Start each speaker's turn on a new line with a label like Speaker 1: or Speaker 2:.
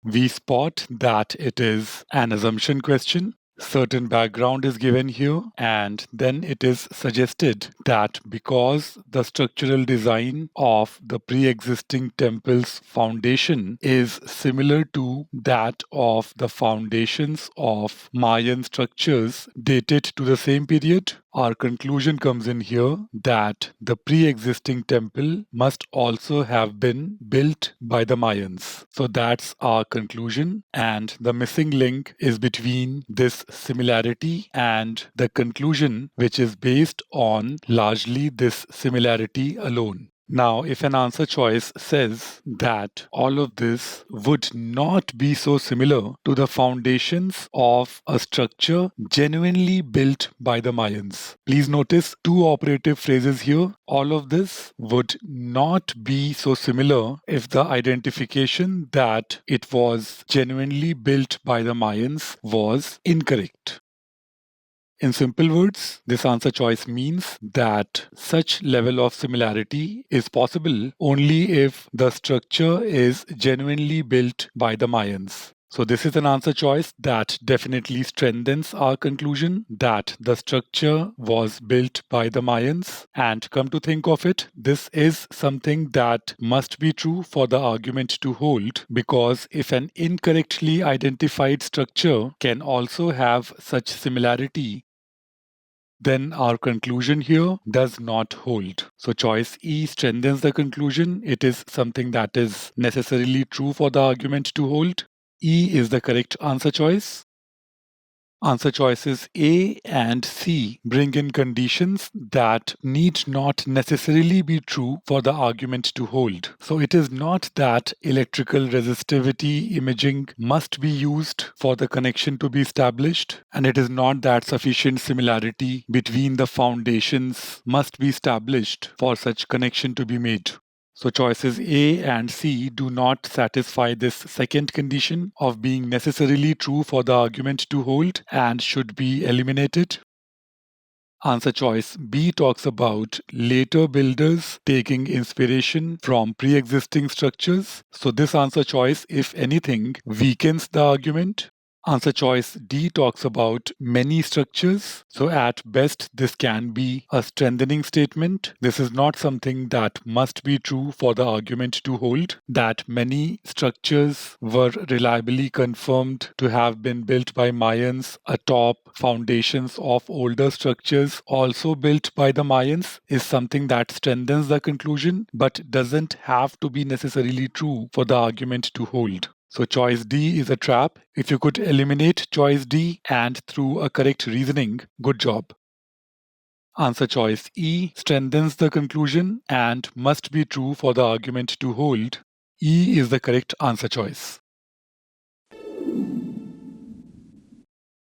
Speaker 1: we spot that it is an assumption question. Certain background is given here, and then it is suggested that because the structural design of the pre-existing temple's foundation is similar to that of the foundations of Mayan structures dated to the same period, our conclusion comes in here that the pre-existing temple must also have been built by the Mayans. So that's our conclusion, and the missing link is between this similarity and the conclusion, which is based on largely this similarity alone. Now, if an answer choice says that all of this would not be so similar to the foundations of a structure genuinely built by the Mayans, please notice two operative phrases here. All of this would not be so similar if the identification that it was genuinely built by the Mayans was incorrect. In simple words, this answer choice means that such level of similarity is possible only if the structure is genuinely built by the Mayans. So this is an answer choice that definitely strengthens our conclusion that the structure was built by the Mayans. And come to think of it, this is something that must be true for the argument to hold, because if an incorrectly identified structure can also have such similarity, then our conclusion here does not hold. So choice E strengthens the conclusion. It is something that is necessarily true for the argument to hold. E is the correct answer choice. Answer choices A and C bring in conditions that need not necessarily be true for the argument to hold. So it is not that electrical resistivity imaging must be used for the connection to be established, and it is not that sufficient similarity between the foundations must be established for such connection to be made. So choices A and C do not satisfy this second condition of being necessarily true for the argument to hold and should be eliminated. Answer choice B talks about later builders taking inspiration from pre-existing structures. So this answer choice, if anything, weakens the argument. Answer choice D talks about many structures. So at best, this can be a strengthening statement. This is not something that must be true for the argument to hold, that many structures were reliably confirmed to have been built by Mayans atop foundations of older structures also built by the Mayans is something that strengthens the conclusion, but doesn't have to be necessarily true for the argument to hold. So choice D is a trap. If you could eliminate choice D and through a correct reasoning, good job. Answer choice E strengthens the conclusion and must be true for the argument to hold. E is the correct answer choice.